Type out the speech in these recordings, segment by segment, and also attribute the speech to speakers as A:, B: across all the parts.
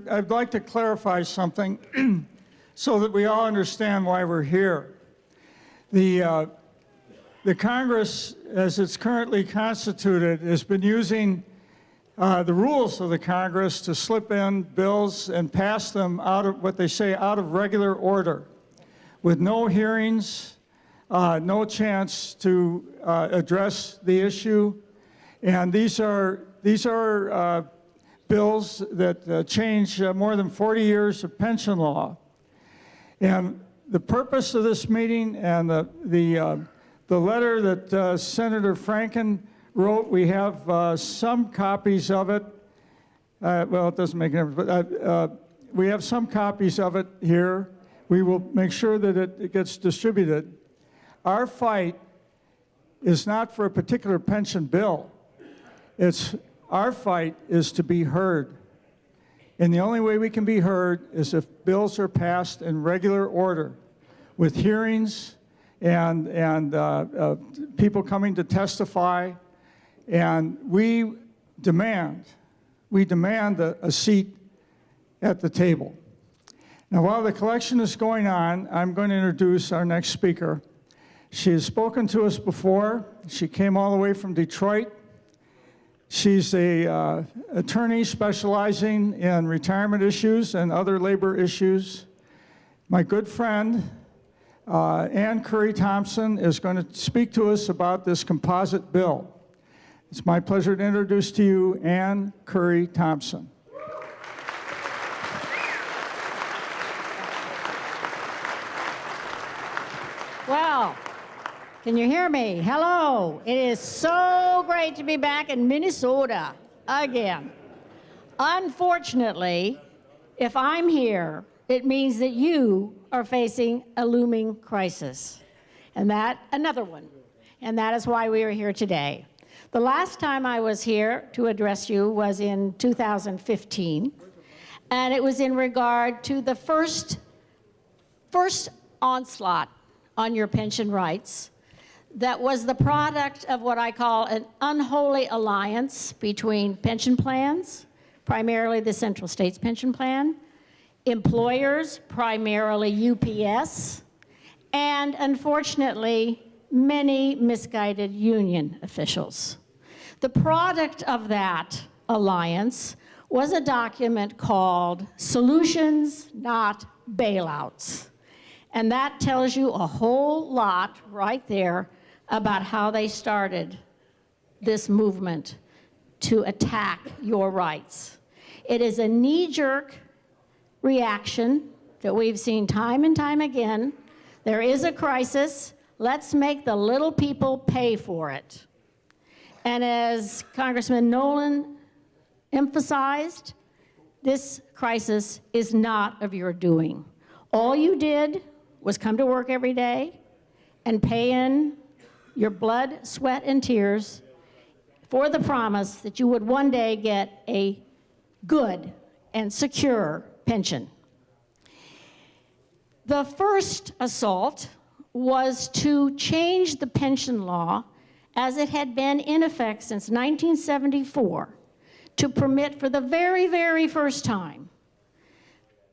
A: I'd like to clarify something so that we all understand why we're here. The Congress, as it's currently constituted, has been using the rules of the Congress to slip in bills and pass them out of what they say out of regular order, with no hearings, no chance to address the issue. And these are bills that change more than 40 years of pension law. And the purpose of this meeting and the letter that Senator Franken wrote, we have some copies of it. Well, it doesn't make a difference, but we have some copies of it here. We will make sure that it gets distributed. Our fight is not for a particular pension bill. Our fight is to be heard. And the only way we can be heard is if bills are passed in regular order, with hearings and people coming to testify. And we demand a seat at the table. Now, while the collection is going on, I'm going to introduce our next speaker. She has spoken to us before. She came all the way from Detroit. She's an attorney specializing in retirement issues and other labor issues. My good friend, Curry Thompson, is going to speak to us about this composite bill. It's my pleasure to introduce to you Curry Thompson.
B: Well, can you hear me? Hello. It is so great to be back in Minnesota again. Unfortunately, if I'm here, it means that you are facing a looming crisis, and another one. And that is why we are here today. The last time I was here to address you was in 2015, and it was in regard to the first onslaught on your pension rights that was the product of what I call an unholy alliance between pension plans, primarily the Central States Pension Plan, employers, primarily UPS, and unfortunately, many misguided union officials. The product of that alliance was a document called Solutions, Not Bailouts. And that tells you a whole lot right there about how they started this movement to attack your rights. It is a knee-jerk reaction that we've seen time and time again. There is a crisis. Let's make the little people pay for it. And as Congressman Nolan emphasized, this crisis is not of your doing. All you did was come to work every day and pay in your blood, sweat, and tears for the promise that you would one day get a good and secure pension. The first assault was to change the pension law as it had been in effect since 1974 to permit for the very, very first time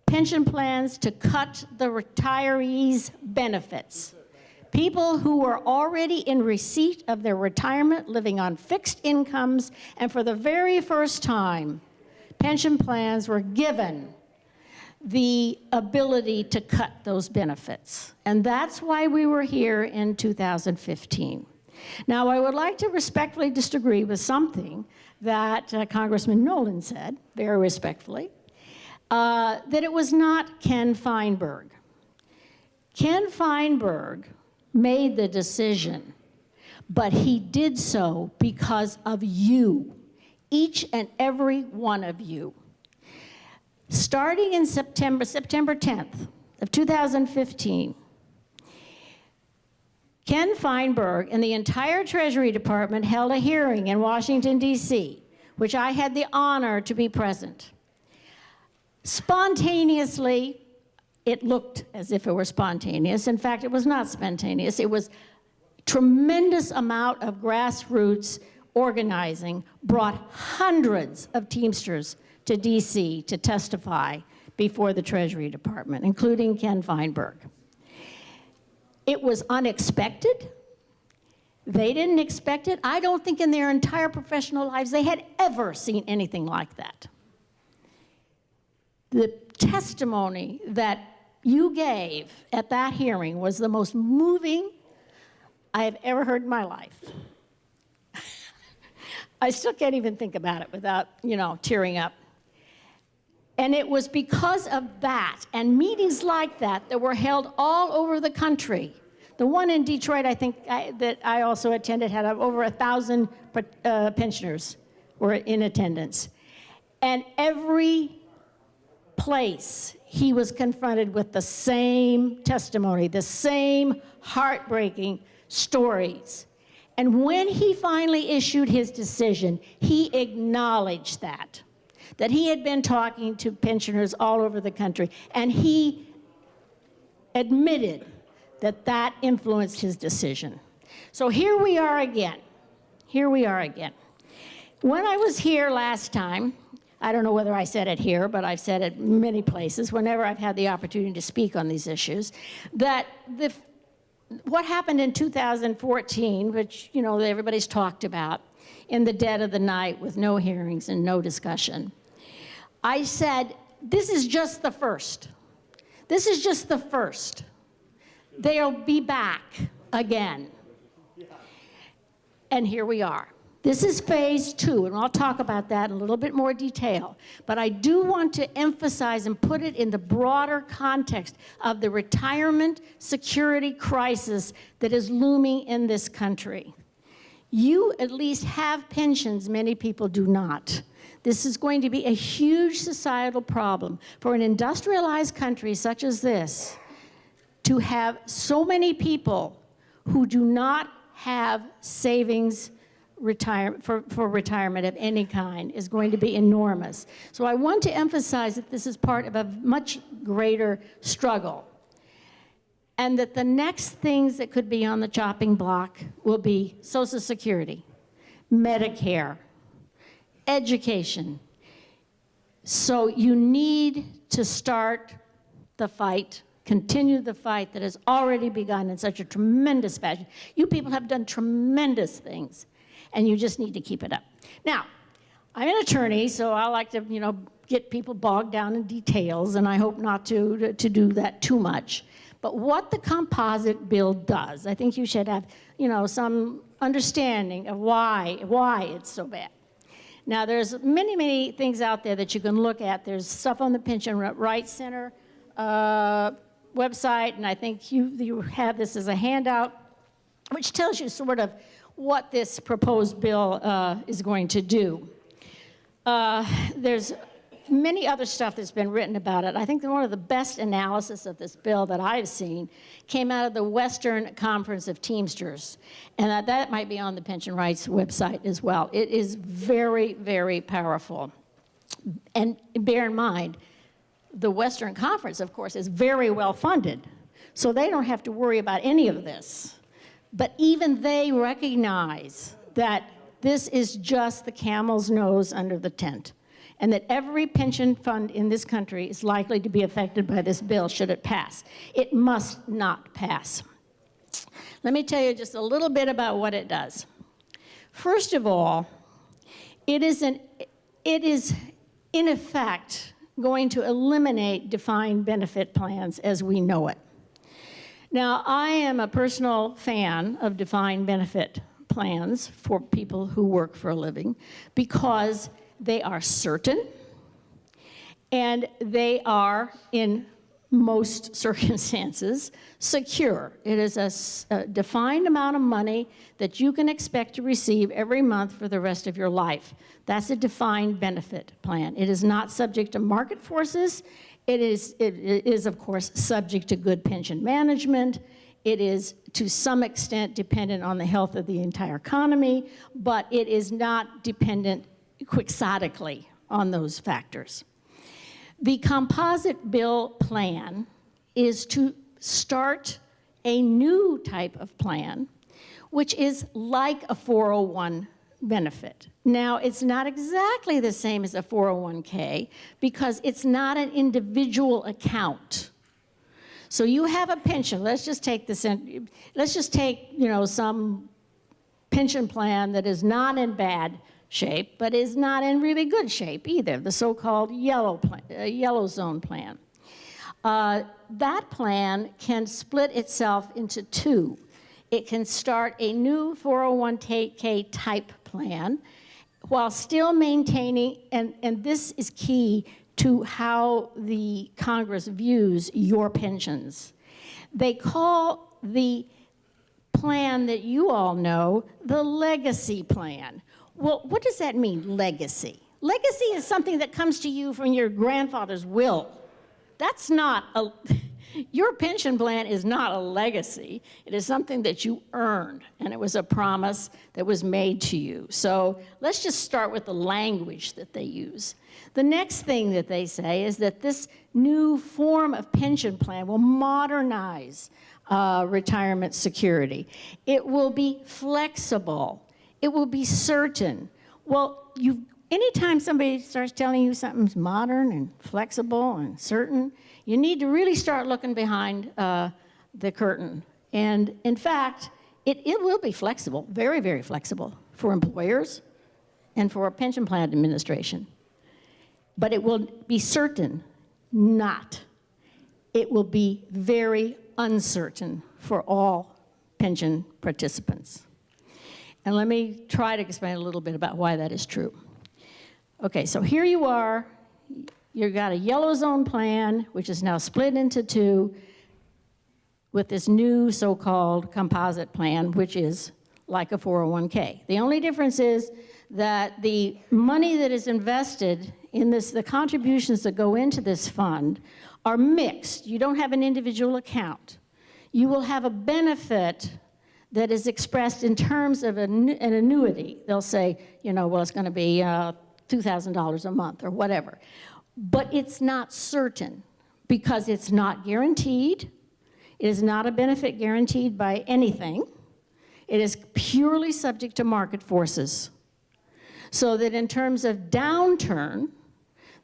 B: pension plans to cut the retirees' benefits. People who were already in receipt of their retirement, living on fixed incomes, and for the very first time, pension plans were given the ability to cut those benefits. And that's why we were here in 2015. Now, I would like to respectfully disagree with something that Congressman Nolan said, very respectfully, that it was not Ken Feinberg. Ken Feinberg made the decision, but he did so because of you, each and every one of you. Starting in September 10th of 2015, Ken Feinberg and the entire Treasury Department held a hearing in Washington, D.C., which I had the honor to be present. Spontaneously, it looked as if it were spontaneous. In fact, it was not spontaneous. It was tremendous amount of grassroots organizing brought hundreds of Teamsters to DC to testify before the Treasury Department, including Ken Feinberg. It was unexpected. They didn't expect it. I don't think in their entire professional lives they had ever seen anything like that. The testimony that you gave at that hearing was the most moving I have ever heard in my life. I still can't even think about it without, tearing up. And it was because of that and meetings like that that were held all over the country. The one in Detroit, I think, that I also attended had over 1,000 pensioners were in attendance. And every place he was confronted with the same testimony, the same heartbreaking stories. And when he finally issued his decision, he acknowledged that he had been talking to pensioners all over the country, and he admitted that influenced his decision. So here we are again. When I was here last time, I don't know whether I said it here, but I've said it many places, whenever I've had the opportunity to speak on these issues, that what happened in 2014, which, everybody's talked about, in the dead of the night with no hearings and no discussion, I said, this is just the first. This is just the first. They'll be back again. And here we are. This is phase 2, and I'll talk about that in a little bit more detail. But I do want to emphasize and put it in the broader context of the retirement security crisis that is looming in this country. You at least have pensions, many people do not. This is going to be a huge societal problem for an industrialized country such as this to have so many people who do not have savings for retirement of any kind is going to be enormous. So I want to emphasize that this is part of a much greater struggle, and that the next things that could be on the chopping block will be Social Security, Medicare, education. So you need to start the fight, continue the fight that has already begun in such a tremendous fashion. You people have done tremendous things, and you just need to keep it up. Now, I'm an attorney, so I like to, get people bogged down in details, and I hope not to do that too much. But what the composite bill does, I think you should have, some understanding of why it's so bad. Now, there's many, many things out there that you can look at. There's stuff on the Pension Rights Center website, and I think you have this as a handout, which tells you sort of what this proposed bill is going to do. There's many other stuff that's been written about it. I think that one of the best analysis of this bill that I've seen came out of the Western Conference of Teamsters, and that might be on the Pension Rights website as well. It is very, very powerful. And bear in mind, the Western Conference, of course, is very well funded, so they don't have to worry about any of this. But even they recognize that this is just the camel's nose under the tent, and that every pension fund in this country is likely to be affected by this bill should it pass. It must not pass. Let me tell you just a little bit about what it does. First of all, it is in effect going to eliminate defined benefit plans as we know it. Now, I am a personal fan of defined benefit plans for people who work for a living because they are certain, and they are, in most circumstances, secure. It is a defined amount of money that you can expect to receive every month for the rest of your life. That's a defined benefit plan. It is not subject to market forces. It is, of course, subject to good pension management. It is, to some extent, dependent on the health of the entire economy, but it is not dependent quixotically on those factors. The composite bill plan is to start a new type of plan, which is like a 401 benefit. Now, it's not exactly the same as a 401k because it's not an individual account. So you have a pension. Let's just take some pension plan that is not in bad shape, but is not in really good shape either, the so-called yellow zone plan. That plan can split itself into two. It can start a new 401k type plan while still maintaining, and this is key to how the Congress views your pensions. They call the plan that you all know the legacy plan. Well, what does that mean, legacy? Legacy is something that comes to you from your grandfather's will. That's not your pension plan is not a legacy. It is something that you earned, and it was a promise that was made to you. So let's just start with the language that they use. The next thing that they say is that this new form of pension plan will modernize retirement security. It will be flexible. It will be certain. Well, anytime somebody starts telling you something's modern and flexible and certain, you need to really start looking behind the curtain. And in fact, it will be flexible, very, very flexible for employers and for a pension plan administration. But it will be certain, not. It will be very uncertain for all pension participants. And let me try to explain a little bit about why that is true. Okay, so here you are. You've got a yellow zone plan, which is now split into two with this new so-called composite plan, which is like a 401k. The only difference is that the money that is invested in this, the contributions that go into this fund are mixed. You don't have an individual account. You will have a benefit that is expressed in terms of an annuity. They'll say, well, it's going to be $2,000 a month or whatever. But it's not certain because it's not guaranteed. It is not a benefit guaranteed by anything. It is purely subject to market forces. So that in terms of downturn,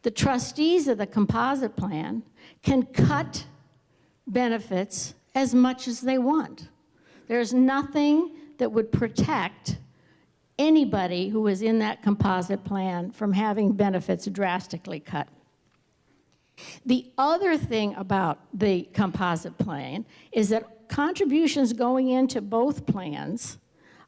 B: the trustees of the composite plan can cut benefits as much as they want. There's nothing that would protect anybody who is in that composite plan from having benefits drastically cut. The other thing about the composite plan is that contributions going into both plans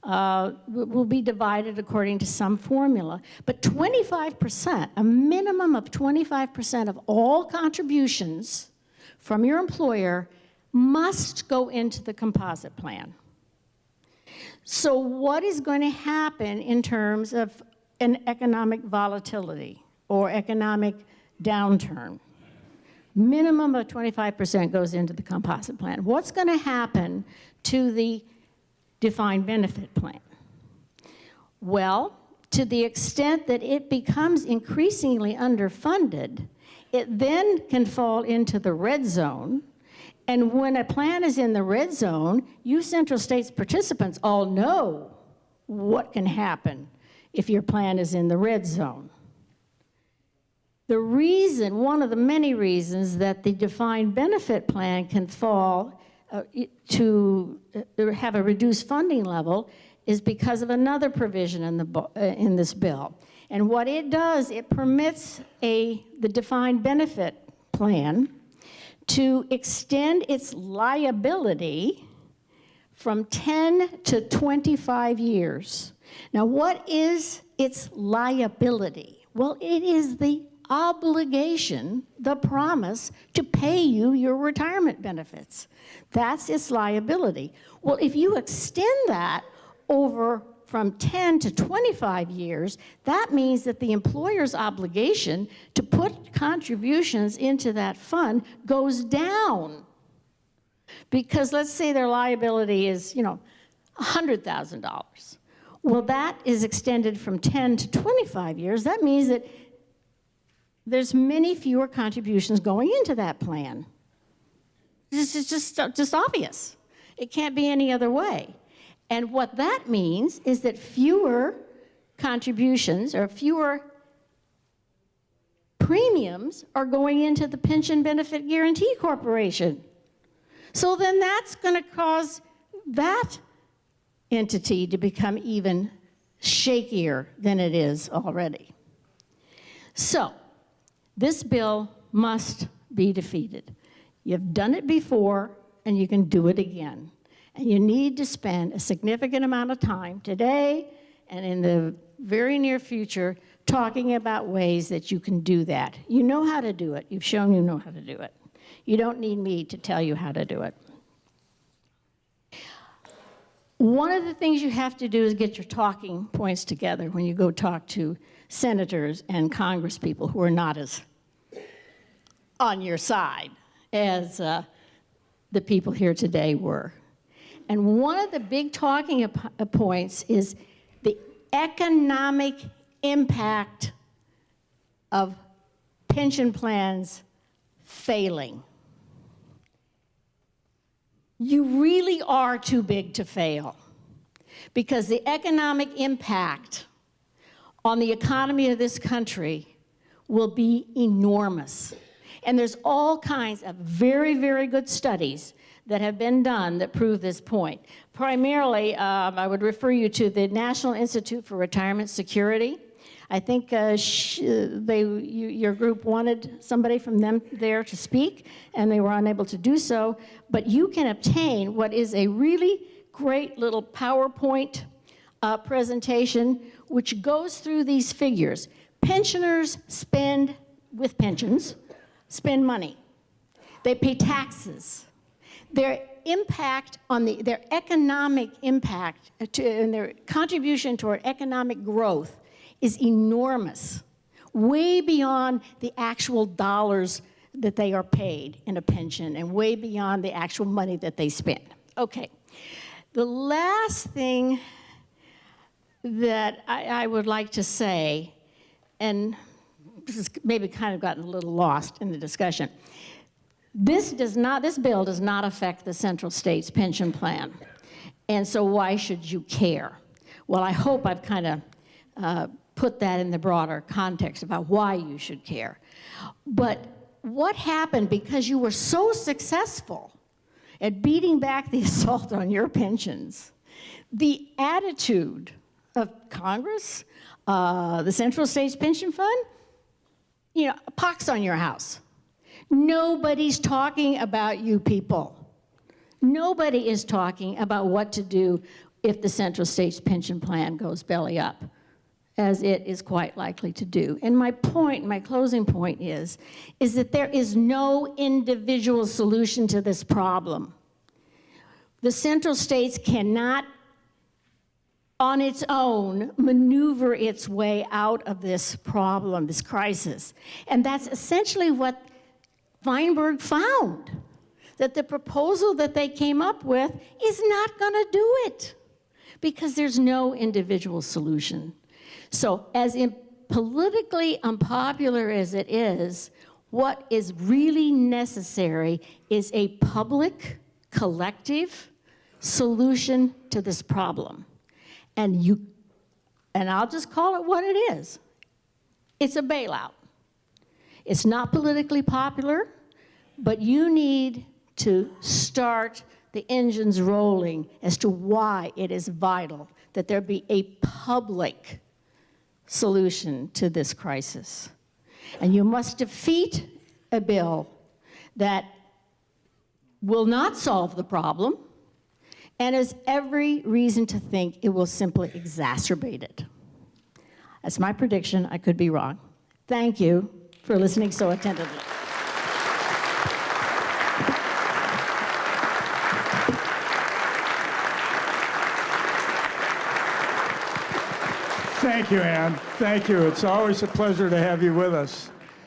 B: will be divided according to some formula, but 25%, a minimum of 25% of all contributions from your employer must go into the composite plan. So what is going to happen in terms of an economic volatility or economic downturn? Minimum of 25% goes into the composite plan. What's going to happen to the defined benefit plan? Well, to the extent that it becomes increasingly underfunded, it then can fall into the red zone. And when a plan is in the red zone, you Central States participants all know what can happen if your plan is in the red zone. The reason, one of the many reasons that the defined benefit plan can fall to have a reduced funding level is because of another provision in this bill. And what it does, it permits the defined benefit plan to extend its liability from 10 to 25 years. Now, what is its liability? Well, it is the obligation, the promise to pay you your retirement benefits. That's its liability. Well, if you extend that over from 10 to 25 years, that means that the employer's obligation to put contributions into that fund goes down. Because let's say their liability is, $100,000. Well, that is extended from 10 to 25 years. That means that there's many fewer contributions going into that plan. This is just obvious. It can't be any other way. And what that means is that fewer contributions or fewer premiums are going into the Pension Benefit Guaranty Corporation. So then that's going to cause that entity to become even shakier than it is already. So this bill must be defeated. You've done it before, and you can do it again. And you need to spend a significant amount of time today and in the very near future talking about ways that you can do that. You know how to do it. You've shown you know how to do it. You don't need me to tell you how to do it. One of the things you have to do is get your talking points together when you go talk to senators and congresspeople who are not as on your side as the people here today were. And one of the big talking points is the economic impact of pension plans failing. You really are too big to fail, because the economic impact on the economy of this country will be enormous. And there's all kinds of very, very good studies that have been done that prove this point. Primarily, I would refer you to the National Institute for Retirement Security. I think your group wanted somebody from them there to speak, and they were unable to do so. But you can obtain what is a really great little PowerPoint presentation which goes through these figures. Pensioners spend, with pensions, spend money. They pay taxes. Their impact on their economic impact and their contribution toward economic growth is enormous, way beyond the actual dollars that they are paid in a pension and way beyond the actual money that they spend. Okay, the last thing that I would like to say, and this has maybe kind of gotten a little lost in the discussion, this bill does not affect the Central States Pension Plan, and so why should you care? Well, I hope I've kind of put that in the broader context about why you should care. But what happened, because you were so successful at beating back the assault on your pensions, the attitude of Congress, the Central States Pension Fund, a pox on your house. Nobody's talking about you people. Nobody is talking about what to do if the Central States Pension Plan goes belly up, as it is quite likely to do. And my closing point is that there is no individual solution to this problem. The Central States cannot, on its own, maneuver its way out of this problem, this crisis. And that's essentially what Feinberg found, that the proposal that they came up with is not going to do it, because there's no individual solution. So as politically unpopular as it is, what is really necessary is a public, collective solution to this problem. And I'll just call it what it is. It's a bailout. It's not politically popular, but you need to start the engines rolling as to why it is vital that there be a public solution to this crisis. And you must defeat a bill that will not solve the problem and has every reason to think it will simply exacerbate it. That's my prediction. I could be wrong. Thank you for listening so attentively.
A: Thank you, Ann. Thank you. It's always a pleasure to have you with us.